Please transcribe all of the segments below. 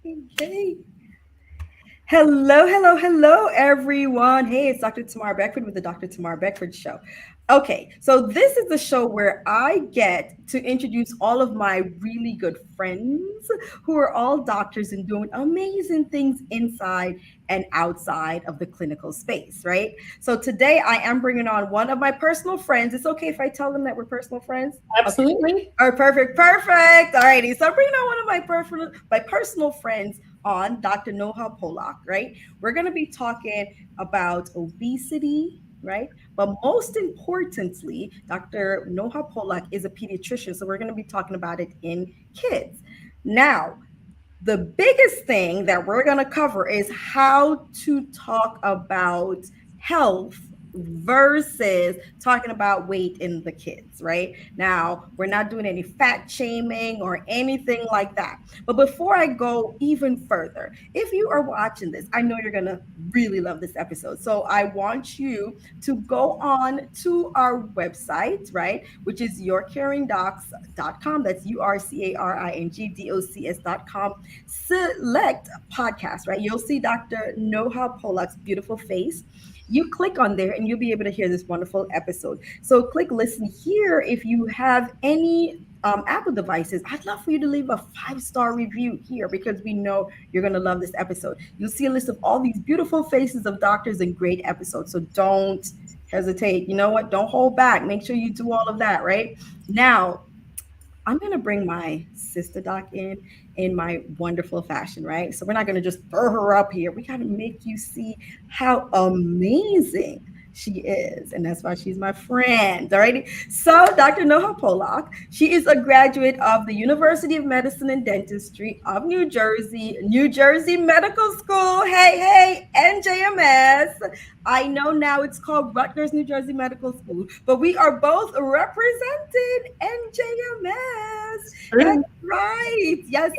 Okay. Hello, everyone. Hey, it's Dr. Tamar Beckford with the Dr. Tamar Beckford Show. Okay, so this is the show where I get to introduce all of my really good friends who are all doctors and doing amazing things inside and outside of the clinical space, right? So today I am bringing on one of my personal friends. It's okay if I tell them that we're personal friends? Okay. Absolutely. All right, perfect. All righty. So I'm bringing on one of my personal friends on Dr. Noha Polak, right? We're going to be talking about obesity, right? But most importantly, Dr. Noha Polak is a pediatrician, so we're going to be talking about it in kids. Now, the biggest thing that we're going to cover is how to talk about health versus talking about weight in the kids, right? Now, we're not doing any fat shaming or anything like that. But before I go even further, if you are watching this, I know you're going to really love this episode. So I want you to go on to our website, right? Which is yourcaringdocs.com. That's URCARINGDOCS.com. Select podcast, right? You'll see Dr. Noha Polak's beautiful face. You click on there and you'll be able to hear this wonderful episode. So click listen here if you have any Apple devices. I'd love for you to leave a 5-star review here because we know you're going to love this episode. You'll see a list of all these beautiful faces of doctors and great episodes. So don't hesitate. You know what? Don't hold back. Make sure you do all of that, right? Now, I'm going to bring my sister doc in my wonderful fashion, right? So we're not going to just throw her up here. We got to make you see how amazing she is. And that's why she's my friend. All righty. So Dr. Noha Polak, she is a graduate of the University of Medicine and Dentistry of New Jersey Medical School. Hey, NJMS. I know now it's called Rutgers, New Jersey Medical School, but we are both represented NJMS. That's True. right. Yes.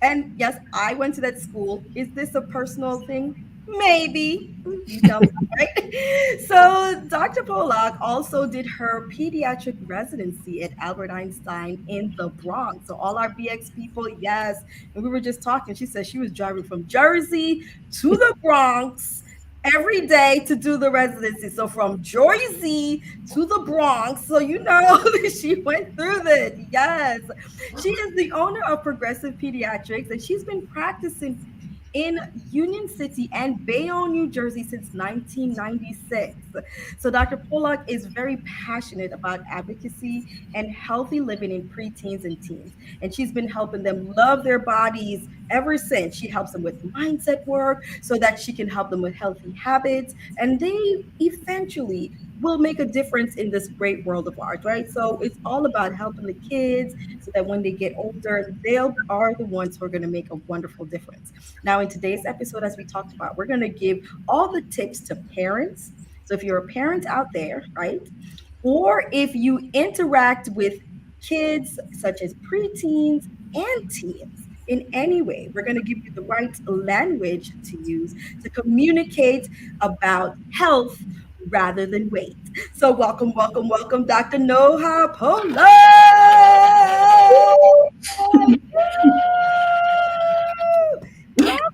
And yes, I went to that school. Is this a personal thing? Maybe. You tell me, right? So Dr. Polak also did her pediatric residency at Albert Einstein in the Bronx. So all our BX people, yes. And we were just talking. She said she was driving from Jersey to the Bronx every day to do the residency. So from Jersey to the Bronx. So you know she went through this. Yes. She is the owner of Progressive Pediatrics and she's been practicing in Union City and Bayonne, New Jersey since 1996. So Dr. Pollock is very passionate about advocacy and healthy living in preteens and teens. And she's been helping them love their bodies ever since. She helps them with mindset work so that she can help them with healthy habits. And they eventually will make a difference in this great world of ours, right? So it's all about helping the kids so that when they get older, they are the ones who are going to make a wonderful difference. Now, in today's episode, as we talked about, we're going to give all the tips to parents. So if you're a parent out there, right? Or if you interact with kids such as preteens and teens in any way, we're going to give you the right language to use to communicate about health rather than weight. So welcome, Dr. Noha Polo. Welcome.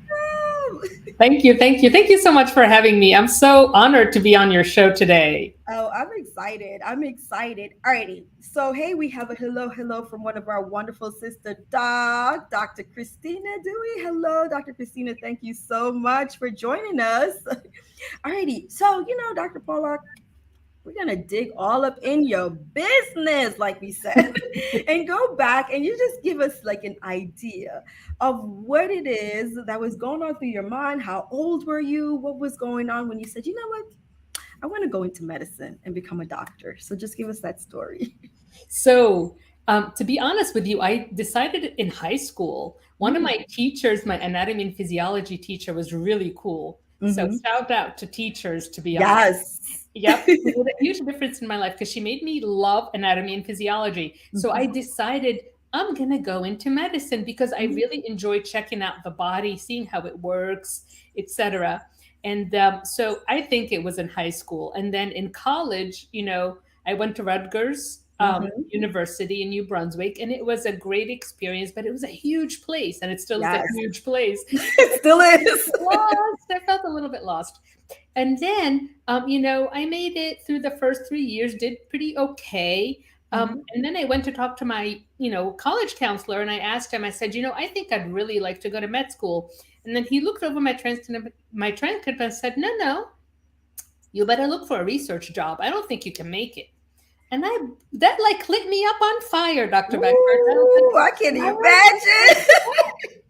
Thank you so much for having me. I'm so honored to be on your show today. Oh, I'm excited. Alrighty. So, hey, we have a hello from one of our wonderful sister doc, Dr. Christina Dewey. Hello, Dr. Christina. Thank you so much for joining us. Alrighty. So, Dr. Pollock, we're gonna dig all up in your business, like we said, and go back and you just give us like an idea of what it is that was going on through your mind. How old were you? What was going on when you said, you know what? I want to go into medicine and become a doctor. So just give us that story. So, to be honest with you, I decided in high school, one of Mm, my teachers, my anatomy and physiology teacher, was really cool. So, mhm. shout out to teachers, to be honest. Yes. Yep, it made a huge difference in my life because she made me love anatomy and physiology. So I Mhm, decided I'm gonna go into medicine because I mhm, really enjoy checking out the body, seeing how it works, etc. And so I think it was in high school, and then in college, I went to Rutgers. Mm-hmm. university in New Brunswick, and it was a great experience. But it was a huge place, and it still is a Yes. huge place. It still is. Lost. I felt a little bit lost. And then, I made it through the first 3 years, did pretty okay. Mhm. And then I went to talk to my, college counselor, and I asked him, I said, I think I'd really like to go to med school. And then he looked over my transcript and said, no, no, you better look for a research job. I don't think you can make it. And that like lit me up on fire, Dr. Beckford. Ooh, I can't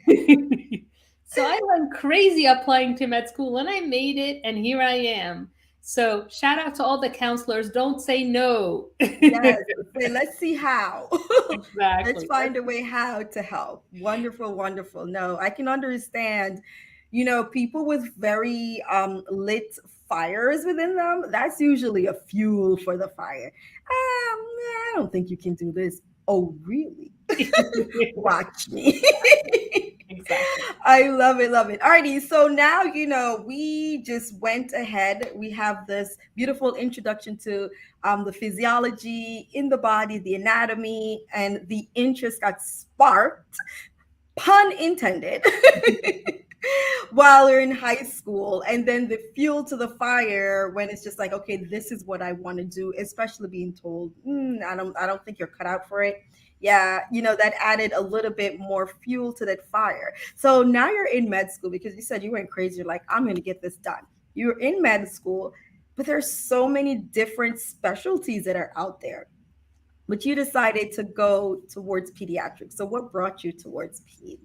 imagine. So I went crazy applying to med school and I made it, and here I am. So shout out to all the counselors. Don't say no. Yes. Say, let's see how. Let's Exactly. find a way how to help. Wonderful, wonderful. No, I can understand, people with very lit fires within them, that's usually a fuel for the fire. I don't think you can do this. Oh, really? Watch me. Exactly. I love it, love it. Alrighty, so now we just went ahead. We have this beautiful introduction to the physiology in the body, the anatomy, and the interest got sparked, pun intended, while you're in high school, and then the fuel to the fire when it's just like, okay, this is what I want to do, especially being told, I don't think you're cut out for it. Yeah, that added a little bit more fuel to that fire. So now you're in med school because you said you went crazy. You're like, I'm going to get this done. You're in med school, but there's so many different specialties that are out there. But you decided to go towards pediatrics. So what brought you towards peds?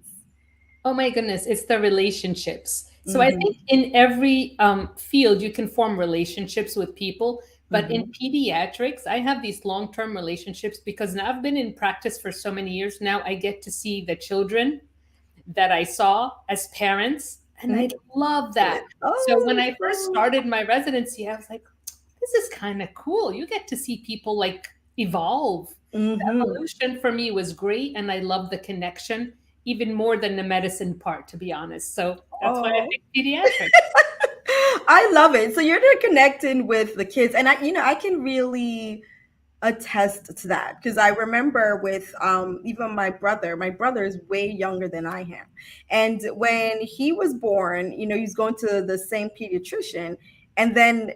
Oh my goodness, it's the relationships. So I think Mm-hmm. in every field you can form relationships with people, but in Mm-hmm. pediatrics, I have these long-term relationships because now I've been in practice for so many years. Now I get to see the children that I saw as parents, and I Mm-hmm. love that. So when I first Oh, started my residency, I was like, this is kind of cool. You get to see people like evolve. The mm-hmm. evolution for me was great, and I love the connection even more than the medicine part, to be honest. So that's why I Oh. picked pediatrics. I love it. So you're connecting with the kids, and I can really attest to that because I remember with even my brother. My brother is way younger than I am, and when he was born, he's going to the same pediatrician, and then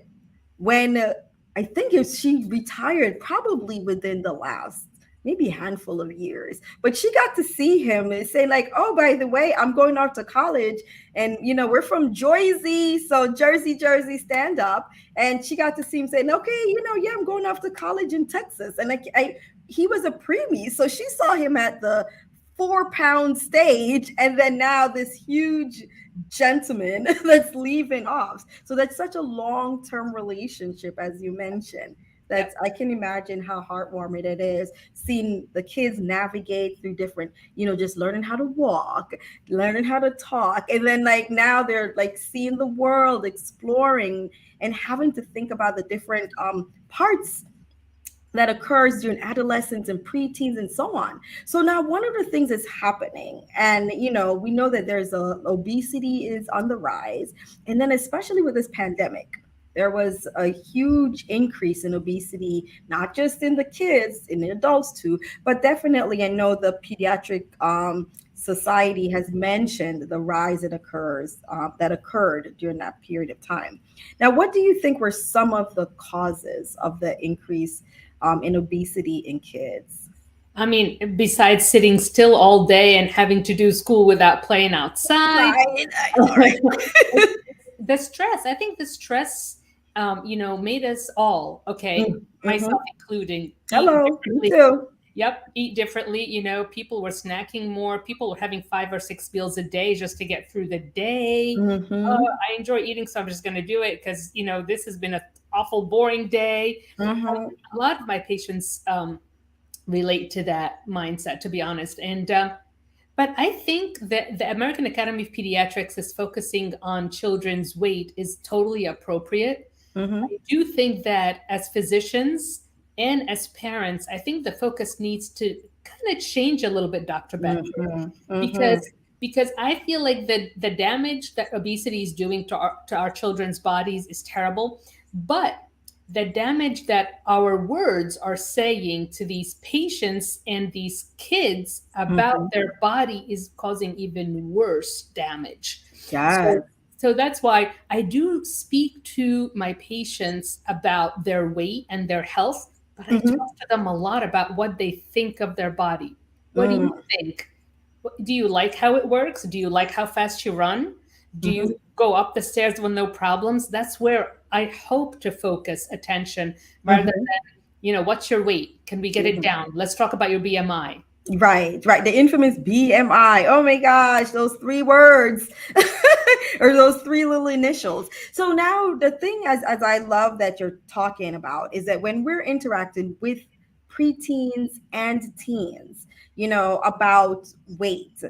when I think if she retired probably within the last maybe a handful of years, but she got to see him and say like, oh, by the way, I'm going off to college, and we're from Jersey, so Jersey stand up. And she got to see him saying, okay, yeah, I'm going off to college in Texas. And he was a preemie, so she saw him at the 4-pound stage, and then now this huge gentleman that's leaving off. So that's such a long-term relationship, as you mentioned. That's Yep. I can imagine how heartwarming it is seeing the kids navigate through different, just learning how to walk, learning how to talk, and then like now they're like seeing the world, exploring, and having to think about the different parts that occurs during adolescence and preteens and so on. So now one of the things is happening, and we know that there's obesity is on the rise, and then especially with this pandemic, there was a huge increase in obesity, not just in the kids, in the adults too, but definitely I know the pediatric society has mentioned the rise that occurred during that period of time. Now, what do you think were some of the causes of the increase in obesity in kids? I mean, besides sitting still all day and having to do school without playing outside, Right, I know, right? the stress. I think the stress, made us all, okay, Mm-hmm. myself including, eat Hello, me differently. too. Yep, eat differently. People were snacking more. People were having 5 or 6 meals a day just to get through the day. Mm-hmm. I enjoy eating, so I'm just going to do it because this has been an awful boring day. Mm-hmm. A lot of my patients relate to that mindset, to be honest. And but I think that the American Academy of Pediatrics is focusing on children's weight is totally appropriate. Mm-hmm. I do think that as physicians and as parents, I think the focus needs to kind of change a little bit, Dr. Bedford, Mm-hmm. Mm-hmm. because I feel like the damage that obesity is doing to our children's bodies is terrible. But the damage that our words are saying to these patients and these kids about Mm-hmm. their body is causing even worse damage. So, Yes. so that's why I do speak to my patients about their weight and their health, but I Mm-hmm. talk to them a lot about what they think of their body. What do you Mm-hmm. think? Do you like how it works? Do you like how fast you run? Do you go up the stairs with no problems? That's where I hope to focus attention rather Mm-hmm. than, what's your weight? Can we get it Mm-hmm. down? Let's talk about your BMI. Right, right. The infamous BMI. Oh my gosh, those three words or those three little initials. So now the thing as I love that you're talking about is that when we're interacting with preteens and teens, about weight,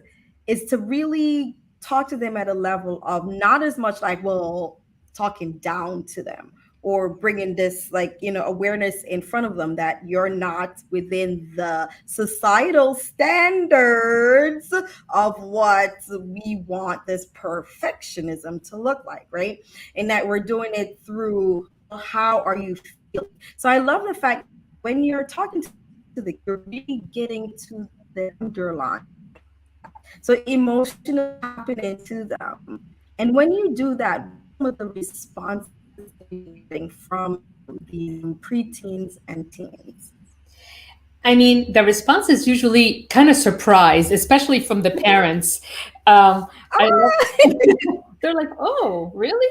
is to really talk to them at a level of not as much like, well, talking down to them or bringing this like awareness in front of them that you're not within the societal standards of what we want this perfectionism to look like, right? And that we're doing it through, well, how are you feeling? So I love the fact that when you're talking to the kids, you're really getting to the underlying of that, so emotionally tapping into them. And when you do that, what are some of the responses that you've been getting from these preteens and teens? I mean, the response is usually kind of surprise, especially from the parents. I love Ah! They're like, "Oh, really?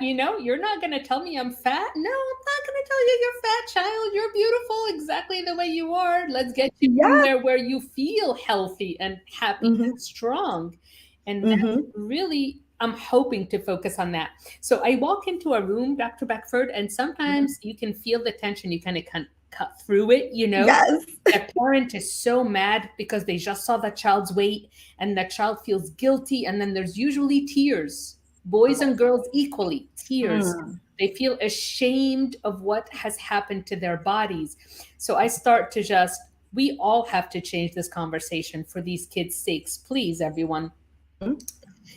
You're not gonna tell me I'm fat? No, I'm not gonna tell you you're fat, child. You're beautiful exactly the way you are. Let's get you Yeah. somewhere where you feel healthy and happy Mm-hmm. and strong." And that's Mm-hmm. really, I'm hoping to focus on that. So I walk into a room, Dr. Beckford, and sometimes you can feel the tension. You kind of cut through it. Yes. The parent is so mad because they just saw the child's weight and the child feels guilty. And then there's usually tears, boys and girls equally, tears. Mm. They feel ashamed of what has happened to their bodies. So I start to just, we all have to change this conversation for these kids' sakes. Please, everyone, Mm-hmm.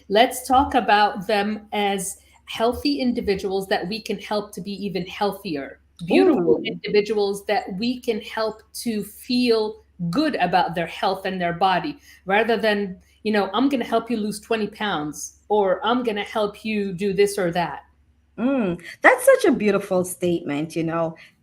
let's talk about them as healthy individuals that we can help to be even healthier, beautiful Ooh. individuals that we can help to feel good about their health and their body, rather than, I'm going to help you lose 20 pounds or I'm going to help you do this or that. That's such a beautiful statement,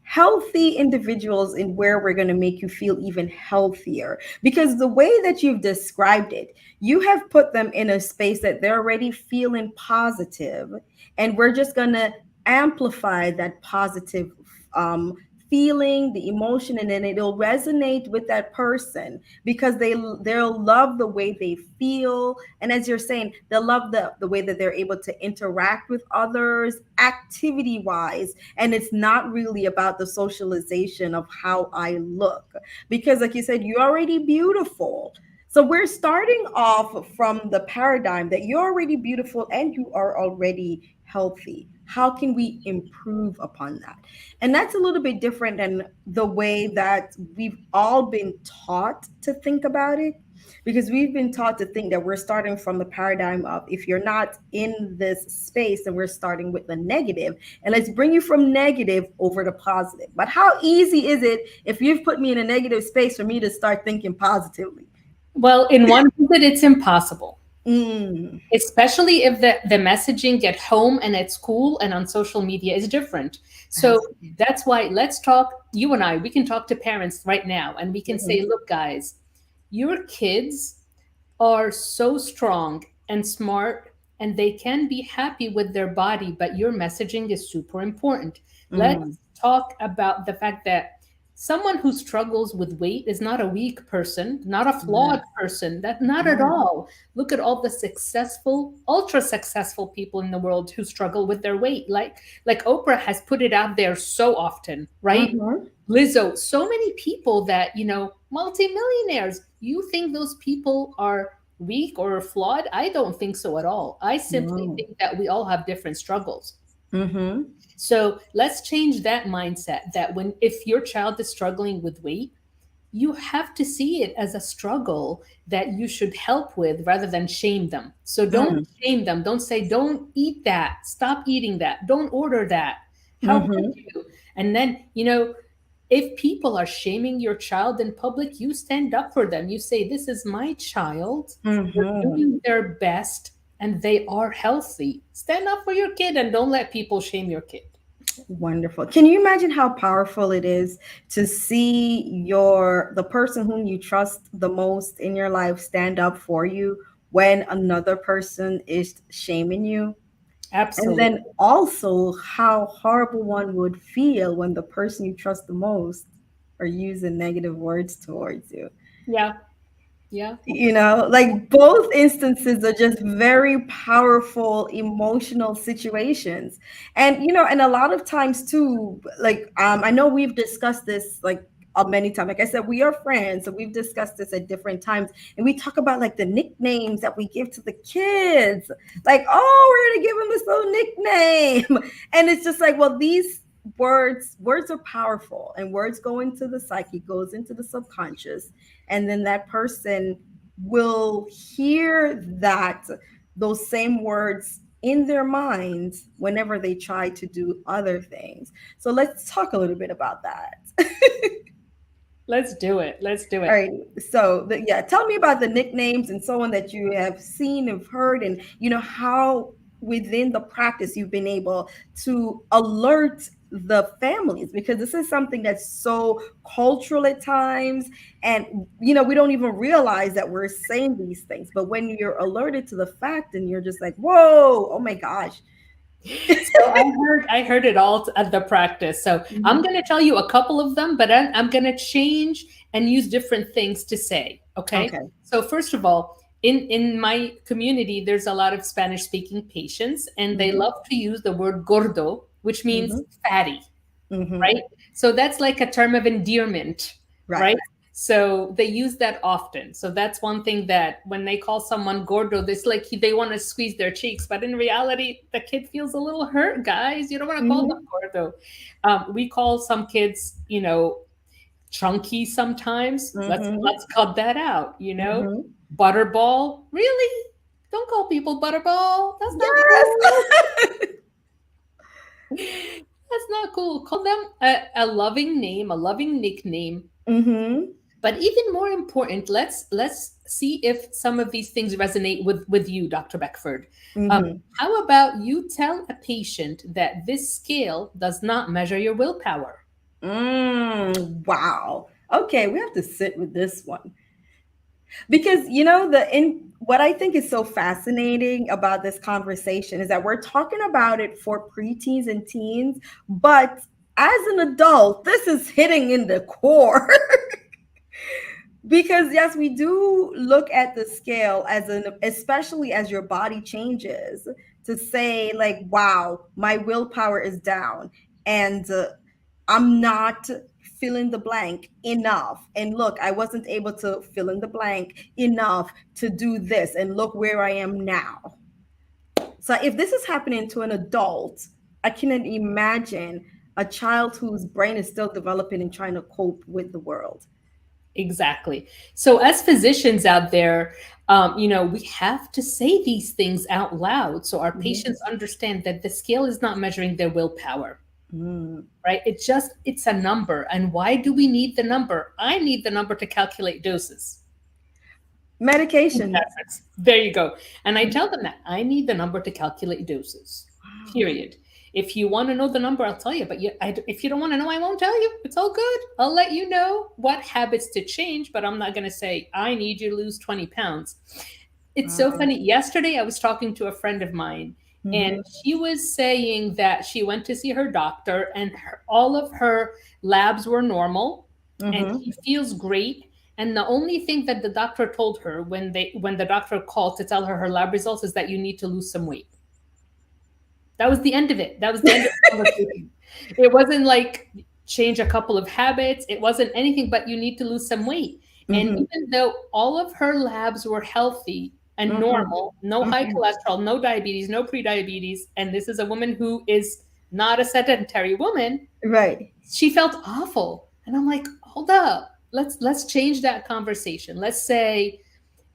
healthy individuals in where we're going to make you feel even healthier. Because the way that you've described it, you have put them in a space that they're already feeling positive, and we're just going to amplify that positive um, feeling, the emotion, and then it'll resonate with that person because they'll love the way they feel, and as you're saying, they'll love the way that they're able to interact with others activity wise, and it's not really about the socialization of how I look, because like you said, you're already beautiful. So we're starting off from the paradigm that you're already beautiful and you are already healthy. How can we improve upon that? And that's a little bit different than the way that we've all been taught to think about it, because we've been taught to think that we're starting from the paradigm of, if you're not in this space, then we're starting with the negative, and let's bring you from negative over to positive. But how easy is it, if you've put me in a negative space, for me to start thinking positively? Well, in one visit, it's impossible, Mm. especially if the messaging at home and at school and on social media is different. So that's why, let's talk, you and I, we can talk to parents right now and we can say, Mhm. look, guys, your kids are so strong and smart and they can be happy with their body, but your messaging is super important. Let's Mm. talk about the fact that someone who struggles with weight is not a weak person, not a flawed Yes. person. That, not at Yes. all. Look at all the successful, ultra successful people in the world who struggle with their weight. Like Oprah has put it out there so often, right? Mm-hmm. Lizzo, so many people that, multimillionaires. You think those people are weak or flawed? I don't think so at all. I simply No. think that we all have different struggles. Mm-hmm. So let's change that mindset, that when, if your child is struggling with weight, you have to see it as a struggle that you should help with rather than shame them. So don't Mm. shame them. Don't say, don't eat that. Stop eating that. Don't order that. How could Mm-hmm. you? And then, if people are shaming your child in public, you stand up for them. You say, this is my child. They're Mm-hmm. doing their best and they are healthy. Stand up for your kid and don't let people shame your kid. Wonderful. Can you imagine how powerful it is to see the person whom you trust the most in your life stand up for you when another person is shaming you? And Absolutely. then also how horrible one would feel when the person you trust the most are using negative words towards you. Yeah. Yeah. Like both instances are just very powerful emotional situations. And and a lot of times too, like I know we've discussed this like many times. Like I said, we are friends, so we've discussed this at different times, and we talk about like the nicknames that we give to the kids. Like, oh, we're gonna give them this little nickname. And it's just like, well, these words are powerful, and words go into the psyche, goes into the subconscious, and then that person will hear those same words in their minds whenever they try to do other things. So let's talk a little bit about that. Let's do it. Let's do All it. right. So, yeah, tell me about the nicknames and so on that you have seen and heard, and how within the practice you've been able to alert the families, because this is something that's so cultural at times, and we don't even realize that we're saying these things. But when you're alerted to the fact, and you're just like, "Whoa, oh my gosh." So I heard it all at the practice. So I'm Mhm. going to tell you a couple of them, but I'm going to change and use different things to say. Okay. Okay. So first of all, in my community, there's a lot of Spanish speaking patients, and they Mhm. love to use the word gordo, which means Mhm. fatty, Mhm. right? So that's like a term of endearment, Right. right? So they use that often. So that's one thing that when they call someone gordo, this like they want to squeeze their cheeks, but in reality, the kid feels a little hurt, guys. You don't want to call them Mhm. gordo. We call some kids, chunky sometimes. Mhm. Let's cut that out. Mhm. Butterball. Really? Don't call people butterball. That's not cool. Yes. That's not cool. Call them a loving name, a loving nickname. Mhm. But even more important, let's see if some of these things resonate with you, Dr. Beckford. Mhm. How about you tell a patient that this scale does not measure your willpower? Wow. Okay, we have to sit with this one, because the in what I think is so fascinating about this conversation is that we're talking about it for preteens and teens, but as an adult, this is hitting in the core. Because yes, we do look at the scale especially as your body changes, to say like, wow, my willpower is down, and I'm not fill in the blank enough, and look, I wasn't able to fill in the blank enough to do this, and look where I am now. So if this is happening to an adult, I cannot imagine a child whose brain is still developing and trying to cope with the world. Exactly. So, as physicians out there, we have to say these things out loud so our Mhm. patients understand that the scale is not measuring their willpower, Mm. right? It's a number. And why do we need the number? I need the number to calculate doses. Medication. Pediatrics. There you go. And I Mhm. tell them that I need the number to calculate doses. Wow. Period. If you want to know the number, I'll tell you. But if you don't want to know, I won't tell you. It's all good. I'll let you know what habits to change, but I'm not going to say, I need you to lose 20 pounds. It's so Wow. funny. Yesterday, I was talking to a friend of mine, and Mhm. she was saying that she went to see her doctor, and all of her labs were normal, and Mhm. she feels great. And the only thing that the doctor told her when the doctor called to tell her her lab results is that you need to lose some weight. That was the end of it. That was the end of the conversation. It wasn't like change a couple of habits. It wasn't anything but you need to lose some weight. And Mhm. even though all of her labs were healthy and Mhm. normal, no high Mhm. cholesterol, no diabetes, no prediabetes, and this is a woman who is not a sedentary woman, Right. she felt awful. And I'm like, hold up. Let's change that conversation. Let's say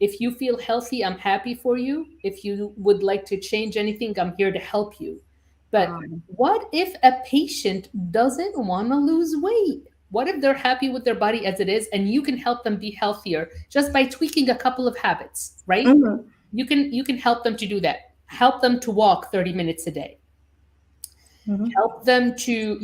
if you feel healthy, I'm happy for you. If you would like to change anything, I'm here to help you. But Wow. what if a patient doesn't want to lose weight? What if they're happy with their body as it is and you can help them be healthier just by tweaking a couple of habits, right? Mhm. You can help them to do that. Help them to walk 30 minutes a day. Mhm. Help them to,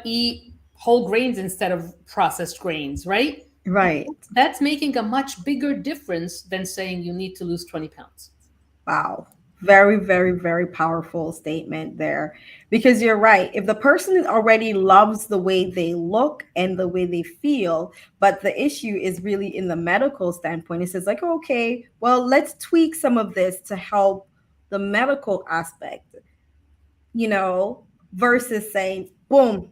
eat whole grains instead of processed grains, right? Right. That's making a much bigger difference than saying you need to lose 20 pounds. Wow. Very, very, very powerful statement there. Because you're right. If the person already loves the way they look and the way they feel, but the issue is really in the medical standpoint, it says, like, okay, well, let's tweak some of this to help the medical aspect, you know, versus saying, boom,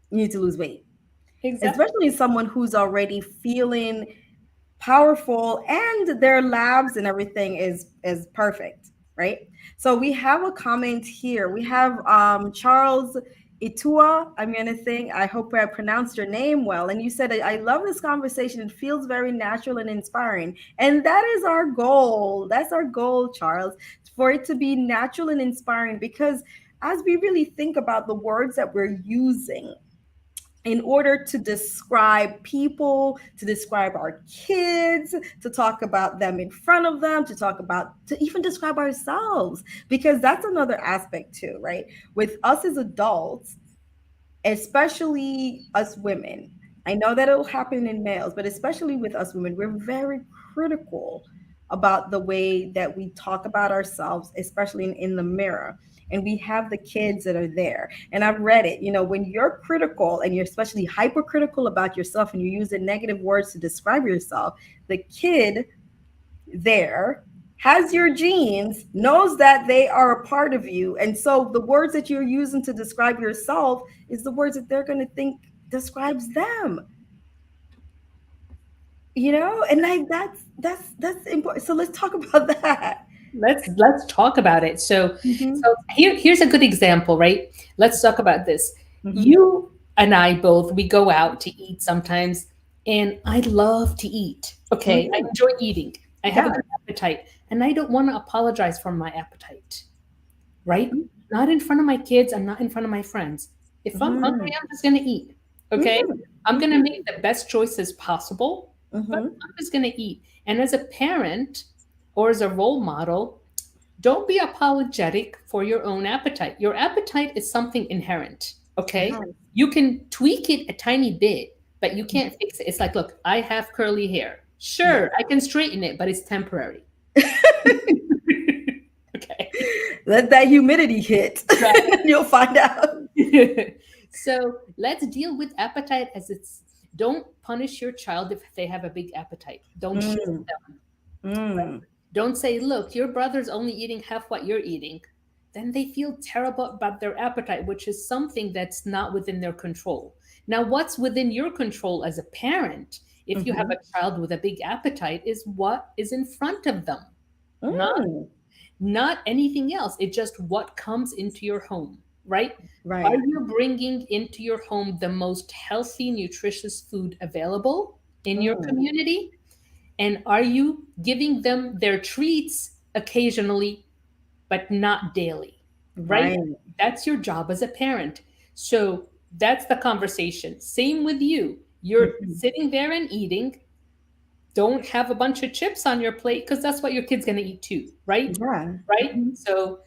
you need to lose weight. Exactly. Especially someone who's already feeling powerful and their labs and everything is perfect, right? So we have a comment here. We have Charles Itua. I'm gonna think, I hope I pronounced your name well. And you said, I love this conversation. It feels very natural and inspiring. And that is our goal. That's our goal, Charles, for it to be natural and inspiring, because as we really think about the words that we're using in order to describe people, to describe our kids, to talk about them in front of them, to even describe ourselves, because that's another aspect too, right? With us as adults, especially us women. I know that it'll happen in males, but especially with us women, we're very critical about the way that we talk about ourselves, especially in the mirror. And we have the kids that are there. And I've read it, when you're critical and you're especially hypercritical about yourself and you use the negative words to describe yourself, the kid there has your genes, knows that they are a part of you. And so the words that you're using to describe yourself is the words that they're going to think describes them. And like that's important. So let's talk about that. Let's talk about it. So Mm-hmm. here's a good example, right? Let's talk about this. Mm-hmm. You and I both, we go out to eat sometimes, and I love to eat. Okay, I Mm-hmm. enjoy eating. I have a Yeah. good appetite, and I don't want to apologize for my appetite, right? Mm-hmm. Not in front of my kids and not in front of my friends. If I'm hungry, I'm just gonna eat. Okay, Mm-hmm. I'm gonna Mm-hmm. make the best choices possible, but Mm-hmm. I'm just gonna eat. And as a parent or as a role model, don't be apologetic for your own appetite. Your appetite is something inherent, okay? Yes. You can tweak it a tiny bit, but you can't fix it. It's like, look, I have curly hair. Yeah. Sure, I can straighten it, but it's temporary. Okay. Let that humidity hit. You'll find out. Right. So let's deal with appetite as it's, don't punish your child if they have a big appetite. Don't shame Mm, them. mm, Don't say, look, your brother's only eating half what you're eating. Then they feel terrible about their appetite, which is something that's not within their control. Now, what's within your control as a parent, if you have mhm, a child with a big appetite, is what is in front of them, not mm. not anything else. It's just what comes into your home, right? Are Right. you bringing into your home the most healthy, nutritious food available in your Mm, community? And are you giving them their treats occasionally, but not daily? Right? right. That's your job as a parent. So that's the conversation. Same with you. You're Mhm. sitting there and eating. Don't have a bunch of chips on your plate because that's what your kid's going to eat too. Right? Yeah. Right? Mhm. So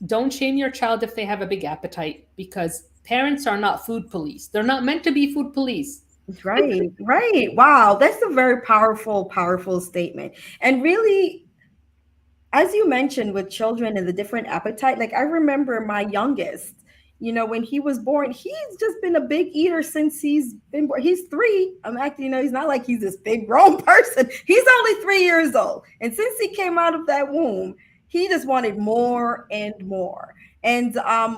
don't shame your child if they have a big appetite, because parents are not food police. They're not meant to be food police. Right. Right. Wow. That's a very powerful, powerful statement. And really, as you mentioned with children and the different appetite, like I remember my youngest, when he was born, he's just been a big eater since he's been born. He's 3. I'm acting, he's not like he's this big grown person. He's only 3 years old. And since he came out of that womb, he just wanted more and more. And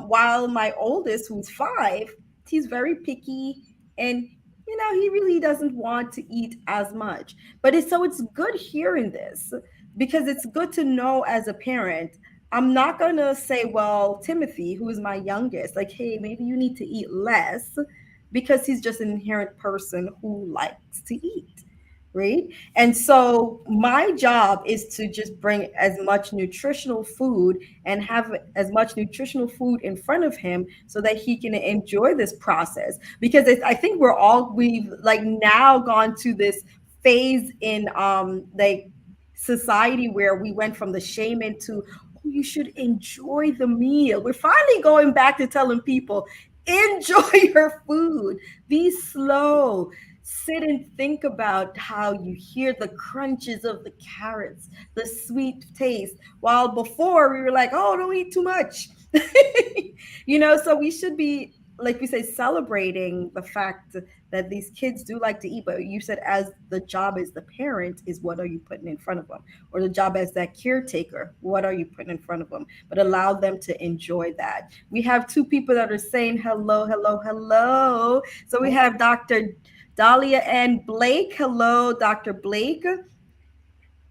while my oldest, who's 5, he's very picky, and he really doesn't want to eat as much. But it's good hearing this, because it's good to know as a parent. I'm not going to say, well, Timothy, who is my youngest, like, hey, maybe you need to eat less, because he's just an inherent person who likes to eat, right? And so my job is to just bring as much nutritional food and have as much nutritional food in front of him so that he can enjoy this process. Because I think we've like now gone to this phase in like society where we went from the shame into, oh, you should enjoy the meal. We're finally going back to telling people, enjoy your food, be slow, sit and think about how you hear the crunches of the carrots, the sweet taste. While before we were like, oh, don't eat too much. So we should be, like we say, celebrating the fact that these kids do like to eat. But you said, as the job as the parent is, what are you putting in front of them? Or the job as that caretaker, what are you putting in front of them? But allow them to enjoy that. We have two people that are saying hello, hello, hello. So we have Dr. Dahlia and Blake. Hello, Dr. Blake.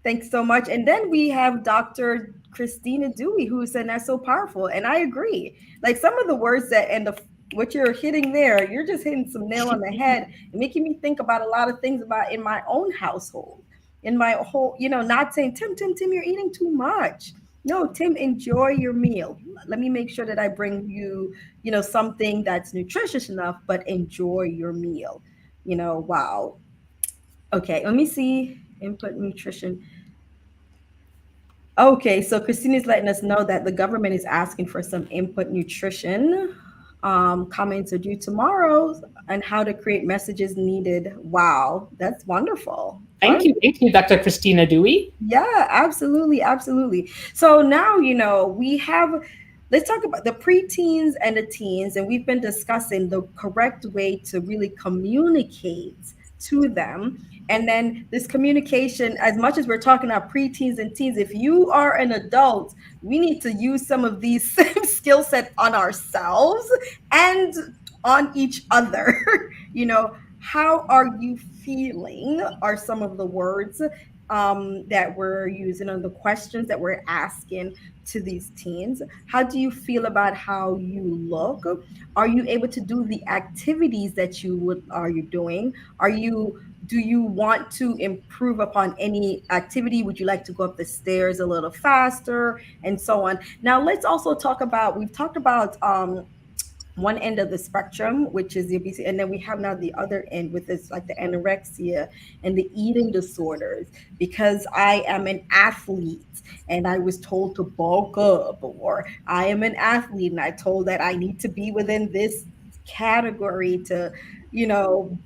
Thanks so much. And then we have Dr. Christina Dewey, who said that's so powerful. And I agree. Like some of the words that and what you're hitting there, you're just hitting some nail on the head and making me think about a lot of things about in my own household, in my whole, not saying, Tim, you're eating too much. No, Tim, enjoy your meal. Let me make sure that I bring you, something that's nutritious enough, but enjoy your meal. Wow. Okay, let me see. Input nutrition. Okay, so Christina's letting us know that the government is asking for some input nutrition. Comments are due tomorrow and how to create messages needed. Wow, that's wonderful. Thank you. Thank you, Dr. Christina Dewey. Yeah, absolutely, absolutely. So now, let's talk about the preteens and the teens, and we've been discussing the correct way to really communicate to them. And then this communication, as much as we're talking about preteens and teens, if you are an adult, we need to use some of these same skill sets on ourselves and on each other. How are you feeling are some of the words that we're using, and the questions that we're asking to these teens. How do you feel about how you look? Are you able to do the activities that are you doing? Do you want to improve upon any activity? Would you like to go up the stairs a little faster, and so on? Now let's also we've talked about one end of the spectrum, which is the obesity, and then we have now the other end with this, like the anorexia and the eating disorders. Because I am an athlete and I was told to bulk up, or I am an athlete and I told that I need to be within this category to, you know,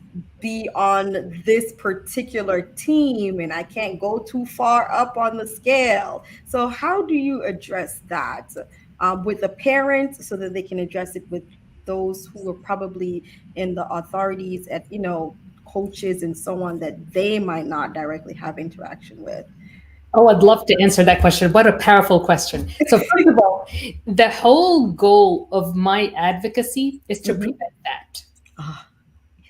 be on this particular team, and I can't go too far up on the scale. So, how do you address that with the parents so that they can address it with those who are probably in the authorities at, coaches and so on, that they might not directly have interaction with? Oh, I'd love to answer that question. What a powerful question. So, first of all, the whole goal of my advocacy is to Mhm. prevent that. Ah,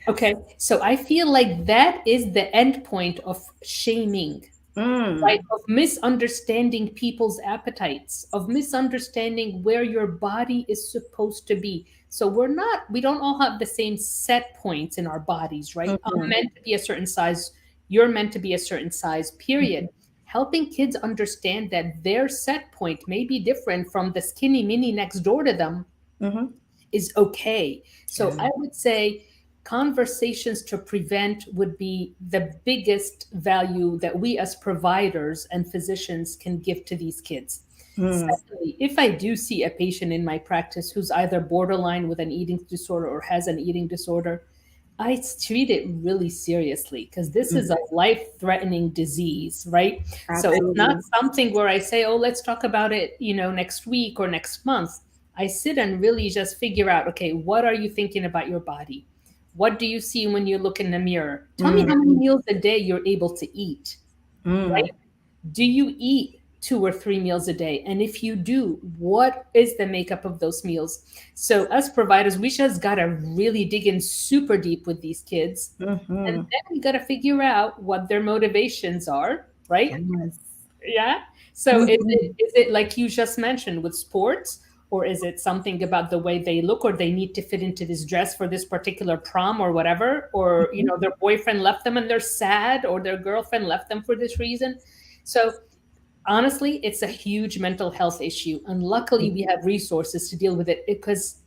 Okay. So, I feel like that is the end point of shaming, right? mm, Of misunderstanding people's appetites, of misunderstanding where your body is supposed to be. So, we don't all have the same set points in our bodies, right? I'm mhm, meant to be a certain size, you're meant to be a certain size, period. Helping kids understand that their set point may be different from the skinny mini next door to them mhm. is okay. So Yeah. I would say conversations to prevent would be the biggest value that we as providers and physicians can give to these kids. Mm, Secondly, if I do see a patient in my practice who's either borderline with an eating disorder or has an eating disorder, I treat it really seriously because this is mm, a life threatening disease, right? So it's not absolutely. something where I say, oh, let's talk about it, next week or next month. I sit and really just figure out, okay, what are you thinking about your body? What do you see when you look in the mirror? Tell me Mm, how many meals a day you're able to eat, mm, right? Do you eat 2 or 3 meals a day? And if you do, what is the makeup of those meals? So, as providers, we just got to really dig in super deep with these kids. And mhm. then we got to figure out what their motivations are, right? Yes. Yeah. So, is Mhm, it like you just mentioned with sports? or is it something about the way they look, or they need to fit into this dress for this particular prom or whatever, or Mhm. their boyfriend left them and they're sad, or their girlfriend left them for this reason. So honestly, it's a huge mental health issue, and luckily we have resources to deal with it. Because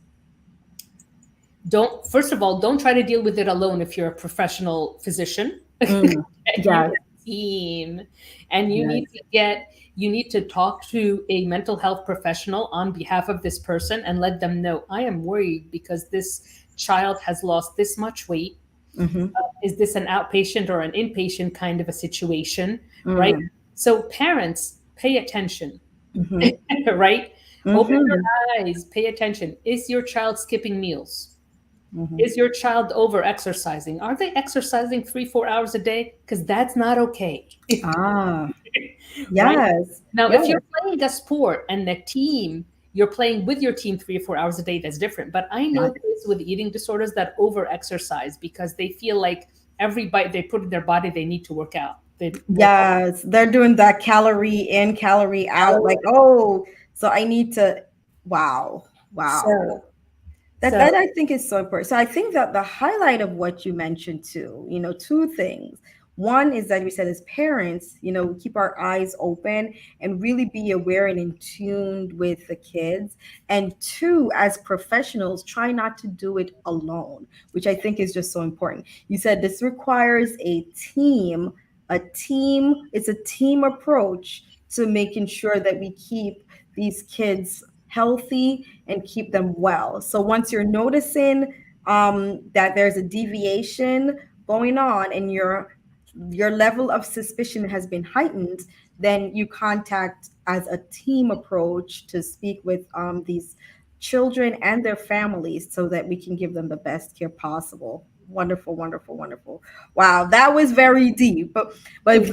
don't first of all, don't try to deal with it alone. If you're a professional physician, Mm. you Yes. need a team, and Yes. you need to talk to a mental health professional on behalf of this person and let them know, I am worried because this child has lost this much weight. Mm-hmm. Is this an outpatient or an inpatient kind of a situation, right? Mm. So parents, pay attention. Mm-hmm. Right? Open Mm-hmm. your eyes, pay attention. Is your child skipping meals? Mm-hmm. Is your child over exercising? Are they exercising 3, 4 hours a day? Because that's not okay. Ah, Right? yes. Now, if Yes. you're playing a sport and the team, you're playing with your team 3 or 4 hours a day, that's different. But I know Right. kids with eating disorders that over exercise because they feel like every bite they put in their body, they need to work out. They work out. Yes. They're doing that calorie in, calorie out. Like, oh, so I need to, wow. Wow. So, That so I think is so important. So I think that the highlight of what you mentioned too, two things. One is that we said as parents, we keep our eyes open and really be aware and in tuned with the kids. And two, as professionals, try not to do it alone, which I think is just so important. You said this requires it's a team approach to making sure that we keep these kids healthy and keep them well. So once you're noticing that there's a deviation going on and your level of suspicion has been heightened, then you contact as a team approach to speak with these children and their families so that we can give them the best care possible. Wonderful, wonderful, wonderful. Wow, that was very deep, but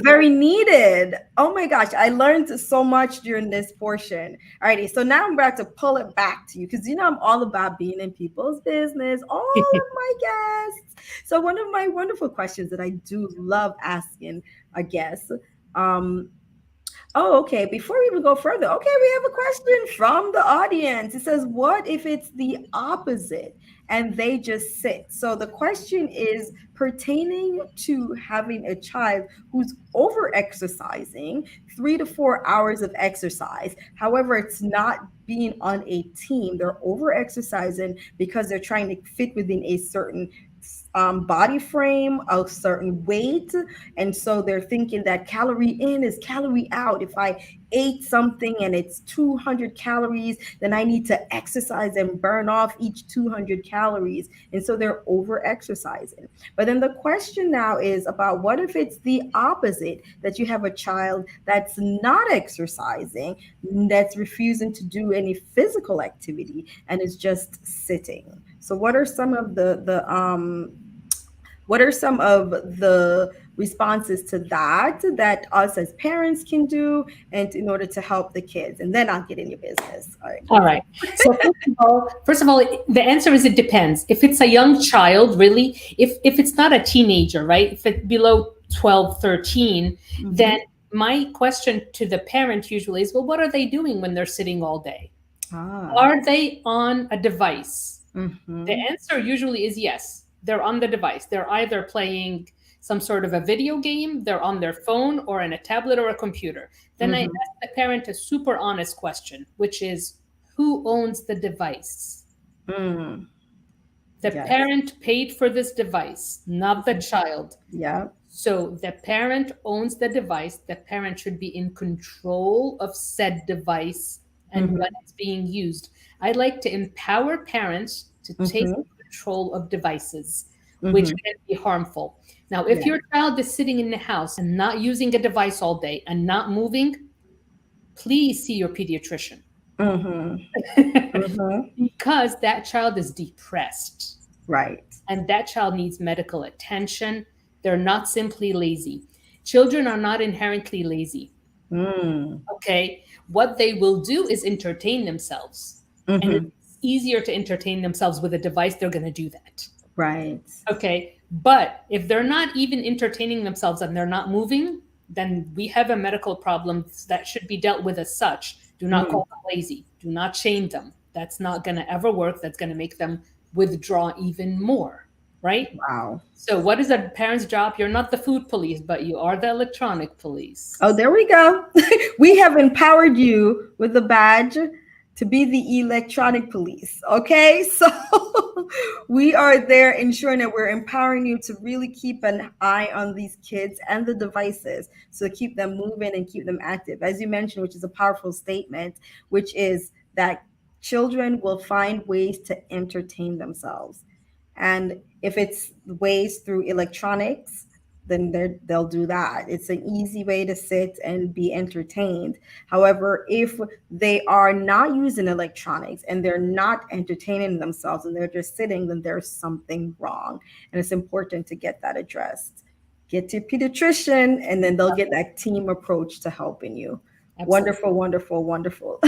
very needed. Oh my gosh, I learned so much during this portion. Alrighty, so now I'm about to pull it back to you because I'm all about being in people's business, all of my guests. So one of my wonderful questions that I do love asking a guest, um, oh, okay. Before we even go further, okay, we have a question from the audience. It says, what if it's the opposite and they just sit? So the question is pertaining to having a child who's over exercising, 3 to 4 hours of exercise. However, it's not being on a team. They're over exercising because they're trying to fit within a certain body frame, a certain weight, and so they're thinking that calorie in is calorie out. If I ate something and it's 200 calories, then I need to exercise and burn off each 200 calories. And so they're over exercising. But then the question now is about what if it's the opposite, that you have a child that's not exercising, that's refusing to do any physical activity and is just sitting. So what are some of the responses to that us as parents can do and in order to help the kids? And then I'll get in your business. All right, go all for right. So first of all, the answer is it depends. If it's a young child, really, if it's not a teenager, right? If it's below 12, 13, it. then my question to the parent usually is, well, what are they doing when they're sitting all day? Ah. Are they on a device? The Mm-hmm. answer usually is yes. They're on the device. They're either playing some sort of a video game, they're on their phone or in a tablet or a computer. Then I Mm-hmm. ask the parent a super honest question, which is, who owns the device? Mm. The Yes. parent paid for this device, not the child. Yeah. So the parent owns the device. The parent should be in control of said device and Mm-hmm. when it's being used. I like to empower parents to take Mm-hmm. control of devices, which Mm-hmm. can be harmful. Now, if Yeah. your child is sitting in the house and not using a device all day and not moving, please see your pediatrician. Mm-hmm. Mm-hmm. Because that child is depressed Right. and that child needs medical attention. They're not simply lazy. Children are not inherently lazy. Mm. Okay. What they will do is entertain themselves. And Mm-hmm. it's easier to entertain themselves with a device, they're going to do that. Right. Okay. But if they're not even entertaining themselves and they're not moving, then we have a medical problem that should be dealt with as such. Do not Mm. call them lazy. Do not shame them. That's not going to ever work. That's going to make them withdraw even more, right? Wow. So, what is a parent's job? You're not the food police, but you are the electronic police. Oh, there we go. We have empowered you with the badge to be the electronic police. Okay. So we are there ensuring that we're empowering you to really keep an eye on these kids and the devices. So keep them moving and keep them active. As you mentioned, which is a powerful statement, which is that children will find ways to entertain themselves. And if it's ways through electronics, then they'll do that. It's an easy way to sit and be entertained. However, if they are not using electronics and they're not entertaining themselves and they're just sitting, then there's something wrong. And it's important to get that addressed. Get to your pediatrician, and then they'll get that team approach to helping you. Absolutely. Wonderful, wonderful, wonderful.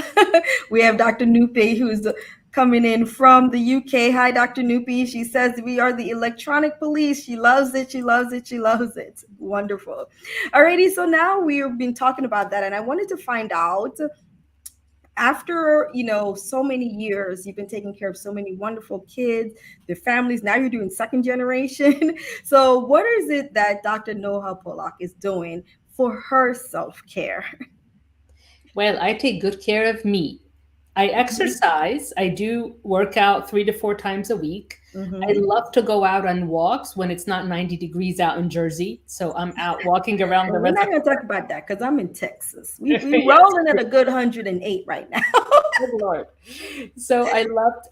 We have Dr. Nupi, who's coming in from the UK. Hi, Dr. Nupi. She says we are the electronic police. She loves it. She loves it. She loves it. Wonderful. Alrighty. So now we've been talking about that, and I wanted to find out, after so many years you've been taking care of so many wonderful kids, their families, now you're doing second generation. So what is it that Dr. Noha Polak is doing for her self-care? Well, I take good care of me. I exercise. I do work out 3 to 4 times a week. I Mm-hmm. love to go out on walks when it's not 90 degrees out in Jersey. So I'm out walking around the Well, we're not going to reservoir. talk about that because I'm in Texas. We Yes, rolling at a good 108 right now. good Lord. So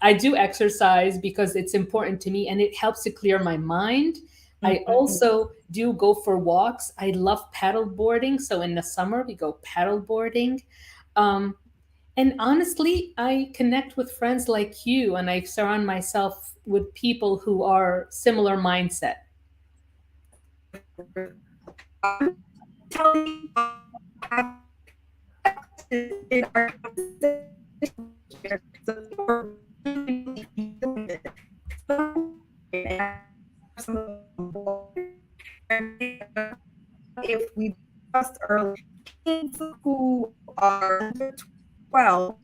I do exercise because it's important to me and it helps to clear my mind. I Mhm. also do go for walks. I love paddle boarding. So in the summer, we go paddle boarding. Um, and honestly, I connect with friends like you and I surround myself with people who are similar mindset. Telling you, have in our conversation, so people are really feeling it. So, and I have some of them on board. And if we discussed earlier, kids who are under 12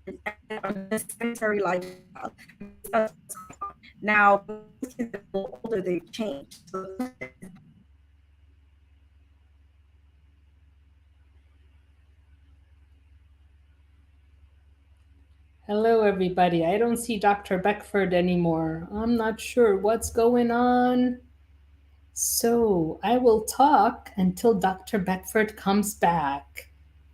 and are in a sedentary lifestyle, we discussed what's going on. Now, when those kids are a little older, they've changed. So the question is, Hello, everybody. I don't see Dr. Beckford anymore. I'm not sure what's going on. So I will talk until Dr. Beckford comes back.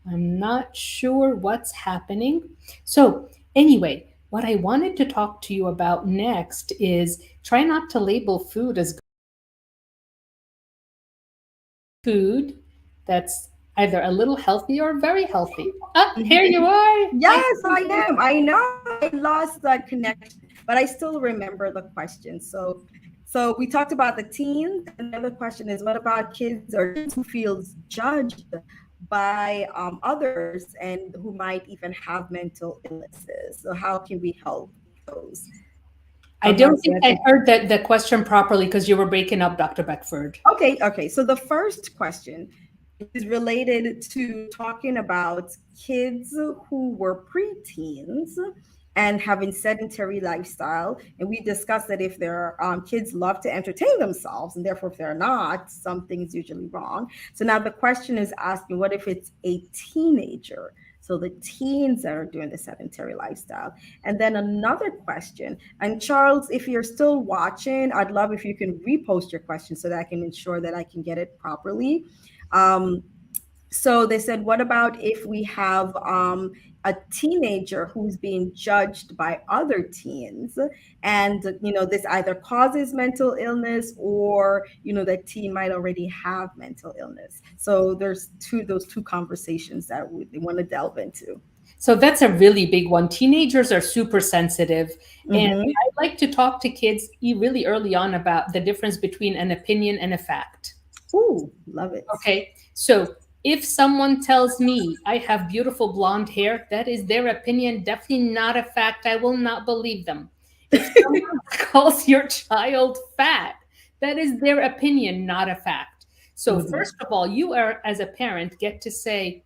I'm not sure what's happening. So, anyway, what I wanted to talk to you about next is try not to label food as food that's either a little healthy or very healthy. Ah, here you are. I yes, I am. I know I lost that connection, but I still remember the question. So we talked about the teens, and the other question is, what about kids or kids who feels judged by others and who might even have mental illnesses? So how can we help those? don't Marcy, think I I think. heard the question properly because you were breaking up, Dr. Beckford. Okay, okay. So the first question is related to talking about kids who were preteens and having sedentary lifestyle. And we discussed that if their kids love to entertain themselves, and therefore if they're not, something's usually wrong. So now the question is asking, what if it's a teenager? So the teens that are doing the sedentary lifestyle. And then another question, and Charles, if you're still watching, I'd love if you can repost your question so that I can ensure that I can get it properly. Um, so they said, what about if we have a teenager who's being judged by other teens, and this either causes mental illness, or that teen might already have mental illness. So there's those two conversations that they want to delve into. So that's a really big one. Teenagers are super sensitive. And Mm-hmm. I like to talk to kids really early on about the difference between an opinion and a fact. Ooh, love it. Okay. So if someone tells me I have beautiful blonde hair, that is their opinion, definitely not a fact. I will not believe them. If someone calls your child fat, that is their opinion, not a fact. So, Mhm. first of all, you are, as a parent, get to say,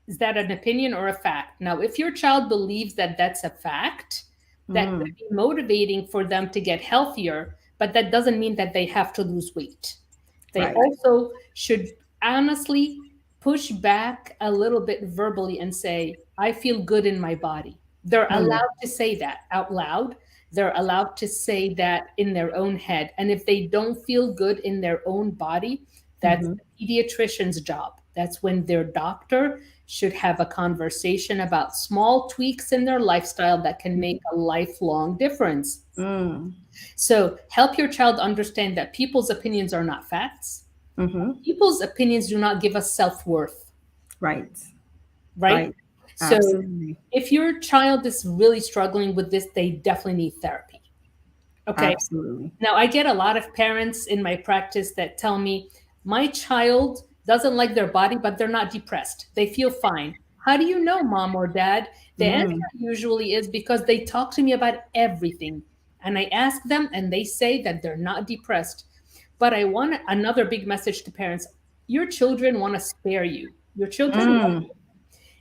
Is that an opinion or a fact? Now, if your child believes that that's a fact, that could Mm, be motivating for them to get healthier, but that doesn't mean that they have to lose weight. They right. also should honestly push back a little bit verbally and say, I feel good in my body. They're Mm, allowed to say that out loud. They're allowed to say that in their own head. And if they don't feel good in their own body, that's mm-hmm, the pediatrician's job. That's when their doctor should have a conversation about small tweaks in their lifestyle that can make a lifelong difference. mm, So help your child understand that people's opinions are not facts. mm-hmm, People's opinions do not give us self worth, right. right? Right. So Absolutely. if your child is really struggling with this, they definitely need therapy. Okay. Absolutely. Now, I get a lot of parents in my practice that tell me, my child doesn't like their body, but they're not depressed. They feel fine. How do you know, mom or dad? The answer Mm, usually is because they talk to me about everything. And I ask them, and they say that they're not depressed. But I want another big message to parents: your children want to spare you. Your children love mm, you.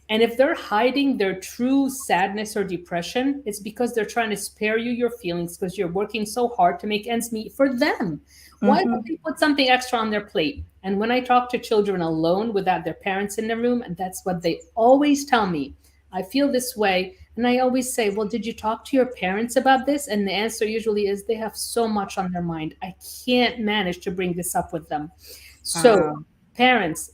And if they're hiding their true sadness or depression, it's because they're trying to spare you your feelings because you're working so hard to make ends meet for them. Why would mm-hmm, they put something extra on their plate? And when I talk to children alone without their parents in the room, and that's what they always tell me, I feel this way. And I always say, well, did you talk to your parents about this? And the answer usually is they have so much on their mind. I can't manage to bring this up with them. So, wow. parents,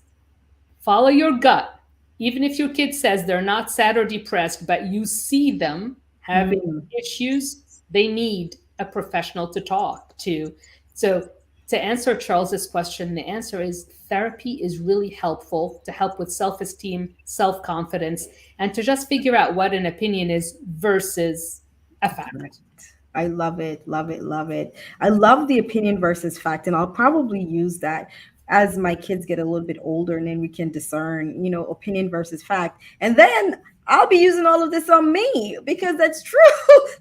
follow your gut. Even if your kid says they're not sad or depressed, but you see them having Mm, issues, they need a professional to talk to. So, to answer Charles's question, the answer is therapy is really helpful to help with self esteem, self confidence, and to just figure out what an opinion is versus a correct. fact. I love it, love it, love it. I love the opinion versus fact, and I'll probably use that as my kids get a little bit older, and then we can discern, opinion versus fact. And then I'll be using all of this on me because that's true.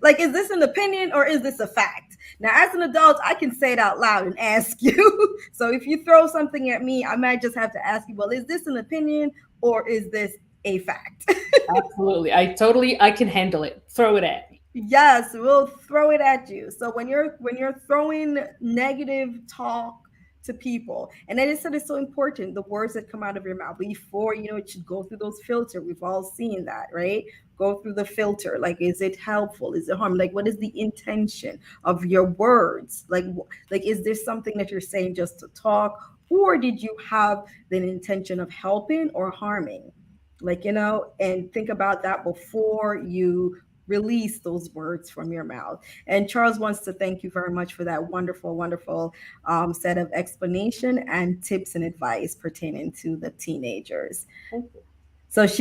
Like, is this an opinion or is this a fact? Now, as an adult, I can say it out loud and ask you. So if you throw something at me, I might just have to ask you, well, is this an opinion or is this a fact? Absolutely. I can handle it. Throw it at me. Yes, we'll throw it at you. So when you're throwing negative talk to people, and then I said it's so important, the words that come out of your mouth before it should go through those filter. We've all seen that, right? Go through the filter. Like, is it helpful? Is it harm? Like, what is the intention of your words? Like, is there something that you're saying just to talk, or did you have the intention of helping or harming? Like, and think about that before you release those words from your mouth. And Charles wants to thank you very much for that wonderful, wonderful set of explanation and tips and advice pertaining to the teenagers. Thank you.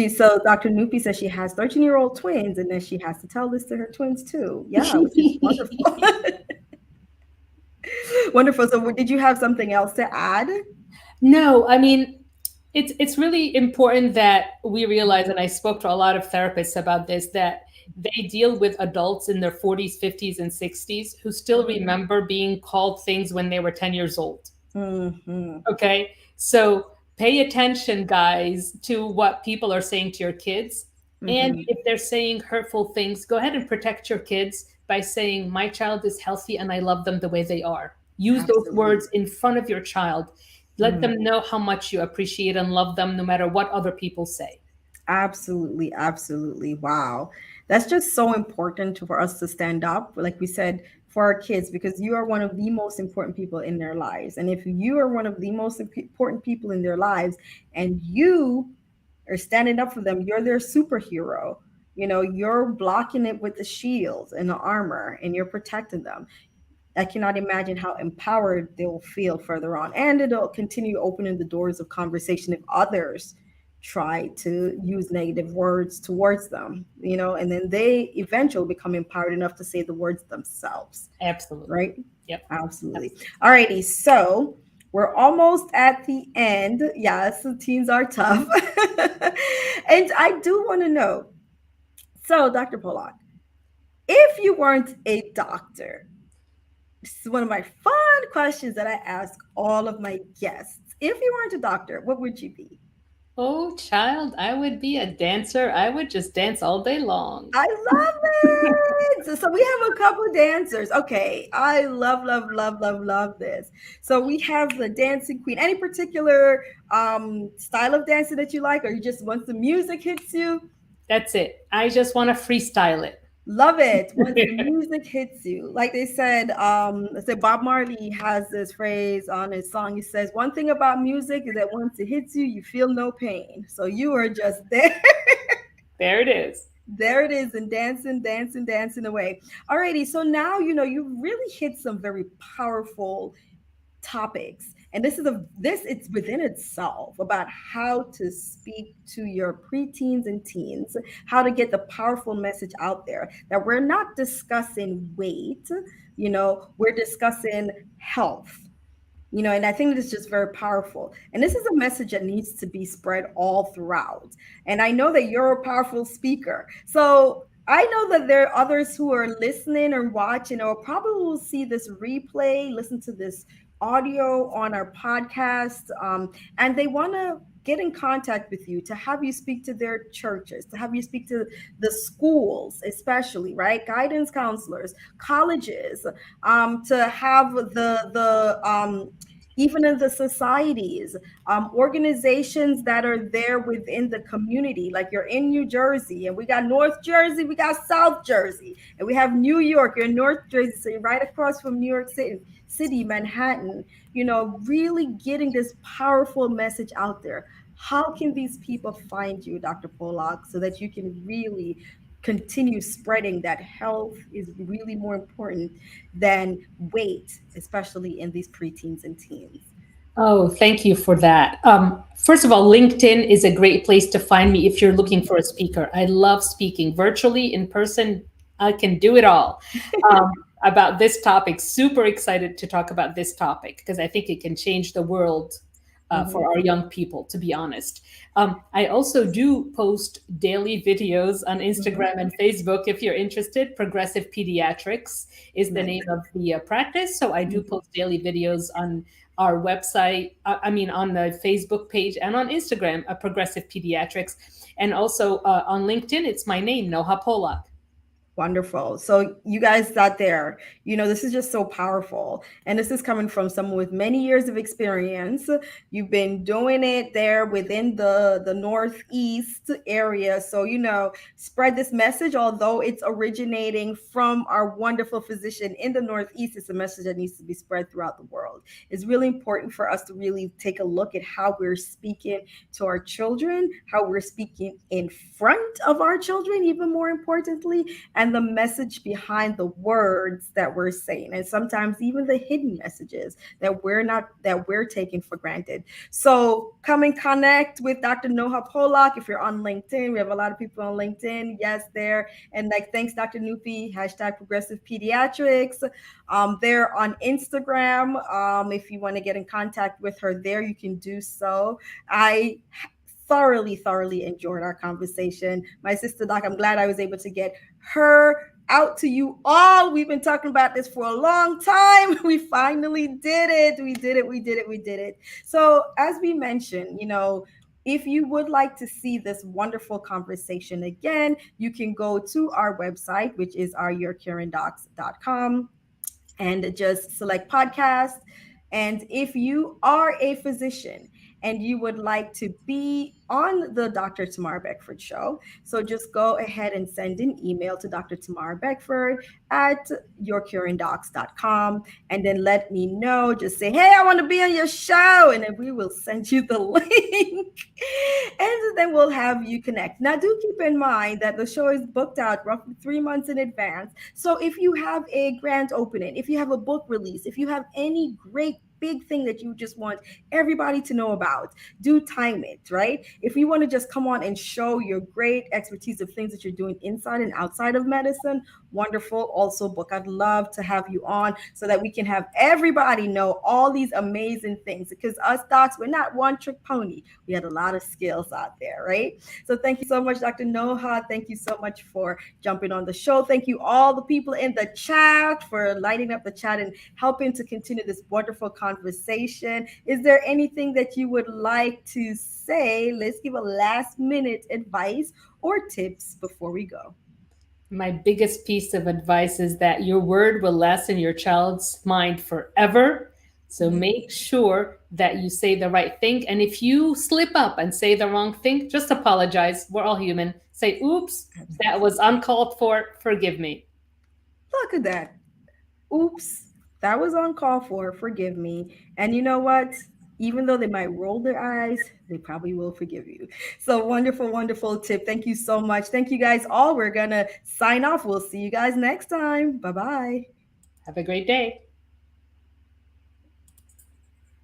So Dr. Nupi says she has 13-year-old twins, and then she has to tell this to her twins too. Yeah, which is wonderful. Wonderful. So did you have something else to add? No, I mean, it's really important that we realize, and I spoke to a lot of therapists about this, that they deal with adults in their 40s, 50s, and 60s who still remember being called things when they were 10 years old. Mm-hmm. Okay. So pay attention, guys, to what people are saying to your kids. And Mm-hmm. if they're saying hurtful things, go ahead and protect your kids by saying, my child is healthy and I love them the way they are. Use those Absolutely. words in front of your child. Let Mm. them know how much you appreciate and love them no matter what other people say. Absolutely, absolutely. Wow. That's just so important for us to stand up, like we said, for our kids, because you are one of the most important people in their lives. And if you are one of the most important people in their lives and you are standing up for them, you're their superhero. You're blocking it with the shields and the armor and you're protecting them. I cannot imagine how empowered they'll feel further on. And it'll continue opening the doors of conversation if others try to use negative words towards them, and then they eventually become empowered enough to say the words themselves, Absolutely. right? Yep. Absolutely. Absolutely. All righty. So we're almost at the end. Yes, the teens are tough. And I do want to know, so Dr. Pollock, if you weren't a doctor, this is one of my fun questions that I ask all of my guests. If you weren't a doctor, what would you be? Oh, child, I would be a dancer. I would just dance all day long. I love it. So we have a couple dancers. Okay, I love, love, love, love, love this. So we have the dancing queen. Any particular style of dancing that you like, or you just once the music hits you, That's it. I just want to freestyle it. love it. Once the music hits you, like they said Bob Marley has this phrase on his song. He says, "One thing about music is that once it hits you, you feel no pain." So you are just there. There it is. There it is, and dancing, dancing, dancing away. Alrighty, so now you really hit some very powerful topics, and this it's within itself about how to speak to your preteens and teens, how to get the powerful message out there that we're not discussing weight, we're discussing health. And I think this is just very powerful. And this is a message that needs to be spread all throughout. And I know that you're a powerful speaker. So I know that there are others who are listening or watching or probably will see this replay, listen to this audio on our podcast, and they want to get in contact with you to have you speak to their churches, to have you speak to the schools, especially, right? Guidance counselors, colleges, to have the even in the societies, organizations that are there within the community. Like you're in New Jersey, and we got North Jersey, we got South Jersey, and we have New York. You're in North Jersey, so you're right across from New York City, Manhattan. Really getting this powerful message out there. How can these people find you, Dr. Pollock, so that you can really continue spreading that health is really more important than weight, especially in these preteens and teens? Oh, thank you for that. First of all, LinkedIn is a great place to find me if you're looking for a speaker. I love speaking virtually, in person. I can do it all. Um, about this topic, super excited to talk about this topic because I think it can change the world for Mhm. our young people, to be honest. I also do post daily videos on Mhm. Instagram and Facebook if you're interested. Progressive Pediatrics is the Nice. name of the practice. So I do Mhm. post daily videos on our website, I mean, on the Facebook page and on Instagram, Progressive Pediatrics. And also on LinkedIn, it's my name, Noha Polak. Wonderful. So, you guys out there, this is just so powerful. And this is coming from someone with many years of experience. You've been doing it there within the Northeast area. So, spread this message, although it's originating from our wonderful physician in the Northeast, it's a message that needs to be spread throughout the world. It's really important for us to really take a look at how we're speaking to our children, how we're speaking in front of our children, even more importantly, and the message behind the words that we're saying, and sometimes even the hidden messages that we're taking for granted. So come and connect with Dr. Noha Polak if you're on LinkedIn. We have a lot of people on LinkedIn. Yes, there. And like, thanks, Dr. Nupi, hashtag Progressive Pediatrics. They're on Instagram. If you want to get in contact with her there, you can do so. I thoroughly, thoroughly enjoyed our conversation. My sister Doc, I'm glad I was able to get her out to you all. We've been talking about this for a long time. We finally did it. We did it. We did it. We did it. So, as we mentioned, if you would like to see this wonderful conversation again, you can go to our website, which is ouryourcaringdocs.com, and just select podcast. And if you are a physician and you would like to be on the Dr. Tamar Beckford show, so just go ahead and send an email to Dr. Tamar Beckford at yourcuringdocs.com, and then let me know. Just say, hey, I want to be on your show, and then we will send you the link. And then we'll have you connect. Now, do keep in mind that the show is booked out roughly 3 months in advance. So if you have a grand opening, if you have a book release, if you have any great big thing that you just want everybody to know about, do time it, right? If you want to just come on and show your great expertise of things that you're doing inside and outside of medicine, wonderful. Also book. I'd love to have you on so that we can have everybody know all these amazing things, because us docs, we're not one trick pony. We had a lot of skills out there, right? So thank you so much, Dr. Noha. Thank you so much for jumping on the show. Thank you all the people in the chat for lighting up the chat and helping to continue this wonderful conversation conversation. Is there anything that you would like to say? Let's give a last minute advice or tips before we go. My biggest piece of advice is that your word will last in your child's mind forever. So make sure that you say the right thing. And if you slip up and say the wrong thing, just apologize. We're all human. Say, oops, that was uncalled for. Forgive me. Look at that. Oops, that was uncalled for. Forgive me. And you know what? Even though they might roll their eyes, they probably will forgive you. So wonderful, wonderful tip. Thank you so much. Thank you guys all. We're going to sign off. We'll see you guys next time. Bye bye. Have a great day.